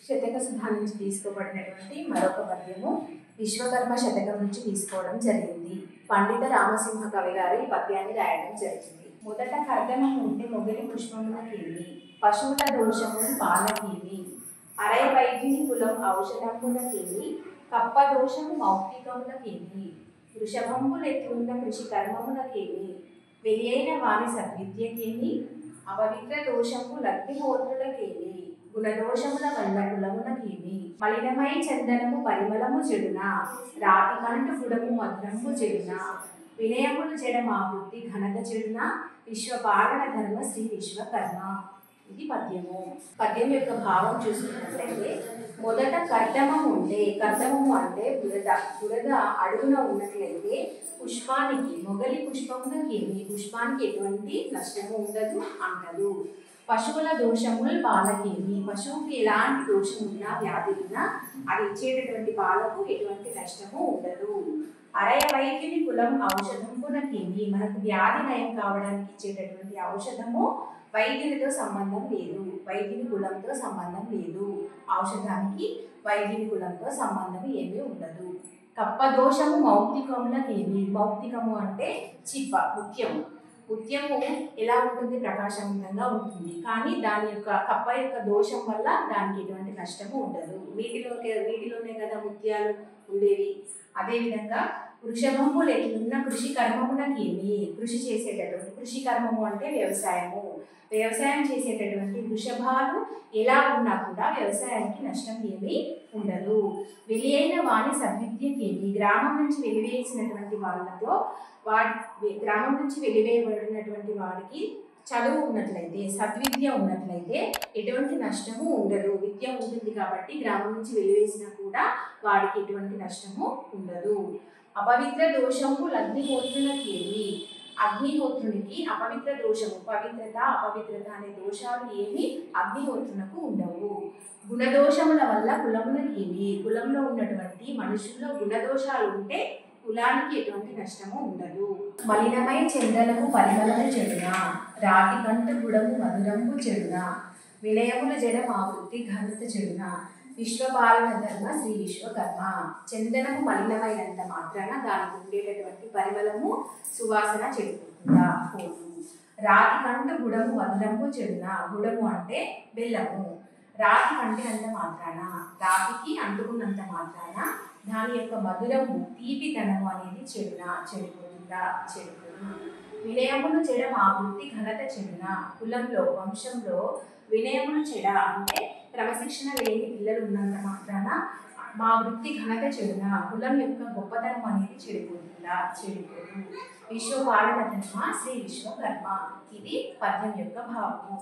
శతక సుధా నుంచి తీసుకోబడినటువంటి మరొక పద్యము విశ్వకర్మ శతకం నుంచి తీసుకోవడం జరిగింది. పండిత రామసింహ కవి గారు ఈ పద్యాన్ని రాయడం జరిగింది. మొదట కర్దమము ఉంటే మొగలి పుష్పములకేమి, పశువుల దోషములు పాలకేమి, అరయ వైద్యుని కులం ఔషధములకేమి, కప్ప దోషము మౌక్తికములకేమి, వృషభంబులెట్లున్న కృషి కర్మములకేమి, వెలియైన వారి సద్విద్యకేమి, అపవిత్ర దోషము లగ్నిహోత్రులకేమి, గుణదోషముల వల్ల కులమునకేమి, మలినమై చందనము పరిమళము చెడున, రాతి కంటు గుడము మధురము చెడున, వినయములు చెడ మా బుద్ధి ఘనత చెడున, విశ్వపాలన ధర్మ శ్రీ విశ్వకర్మ. ఇది పద్యము. పద్యం యొక్క భావం చూసుకున్నట్లయితే, మొదట కర్దమము ఉంటే, కర్దమము అంటే బురద అడుగున ఉన్నట్లయితే పుష్పానికి మొగలి పుష్పములకేమి, పుష్పానికి ఎటువంటి నష్టము ఉండదు అంటదు. పశువుల దోషములు పాలకేమి, పశువుకి ఎలాంటి దోషం ఉన్నా వ్యాధి ఉన్నా అది ఇచ్చేటటువంటి పాలకు ఎటువంటి నష్టము ఉండదు. అరయ వైద్యుని కులం ఔషధంకునకేమి, మనకు వ్యాధి నయం కావడానికి ఇచ్చేటటువంటి ఔషధము వైద్యునితో సంబంధం లేదు, వైద్యుని కులంతో సంబంధం లేదు. ఔషధానికి వైద్యుని కులంతో సంబంధం ఏమీ ఉండదు. కప్ప దోషము మౌక్తికములకేమి, మౌక్తికము అంటే చిప్ప, ముత్యము. ముత్యము ఎలా ఉంటుంది? ప్రకాశవంతంగా ఉంటుంది. కానీ దాని యొక్క కప్ప యొక్క దోషం వల్ల దానికి ఎటువంటి నష్టము ఉండదు. వీటిలోనే కదా ముత్యాలు ఉండేవి. అదేవిధంగా వృషభంబులు ఎట్లున్న కృషి కర్మమునకేమి, కృషి చేసేటటువంటి, కృషి కర్మము అంటే వ్యవసాయము, వ్యవసాయం చేసేటటువంటి వృషభాలు ఎలా ఉన్నా కూడా వ్యవసాయానికి నష్టం ఏమీ ఉండదు. వెలియైన వాణి సద్విద్యకేమి, గ్రామం నుంచి వెలివేసినటువంటి వాళ్ళతో గ్రామం నుంచి వెలివేయబడినటువంటి వాడికి చదువు ఉన్నట్లయితే, సద్విద్య ఉన్నట్లయితే ఎటువంటి నష్టము ఉండదు. విద్య ఉంటుంది కాబట్టి గ్రామం నుంచి వెలివేసినా కూడా వాడికి ఎటువంటి నష్టము ఉండదు. అపవిత్ర దోషము అగ్నిహోత్రులకేమి, అగ్నిహోత్రునికి అపవిత్ర దోషము, పవిత్రత అపవిత్రత అనే దోషాలు ఏమి అగ్నిహోత్రునకు ఉండవు. గుణదోషముల వల్ల కులములకేమి, కులంలో ఉన్నటువంటి మనుషుల్లో గుణదోషాలు ఉంటే కులానికి ఎటువంటి నష్టము ఉండదు. మలినమై చందనము పరిమళము చెడున, రాతి కంటు గుడము మధురంబు చెడున, వినయముల జడ మా వృత్తి ఘనత చెడున, విశ్వపాలన ధర్మ శ్రీ విశ్వకర్మ. చందనము మలినమైనంత మాత్రాన దానికి ఉండేటటువంటి పరిమళము సువాసన చెడిపోతుందా? పోదు. రాతి కంటు గుడము మధురంబు చెడున, గుడము అంటే బెల్లము. రాతి కంటినంత మాత్రాన, రాతికి అంటుకున్నంత మాత్రాన దాని యొక్క మధురము తీపితనము అనేది చెడిపోతుందా? చెడిపోదు. వినయములు చెడ మా వృత్తి ఘనత చెడున, కులంలో వంశంలో వినయములు చెడ అంటే క్రమశిక్షణ లేని పిల్లలు ఉన్నంత మాత్రాన మా వృత్తి ఘనత చెడున, కులం యొక్క గొప్పతనం అనేది చెడిపోతుందా? చెడిపోదు. విశ్వపాలన ధర్మ శ్రీ విశ్వకర్మ. ఇది పద్యం యొక్క భావము.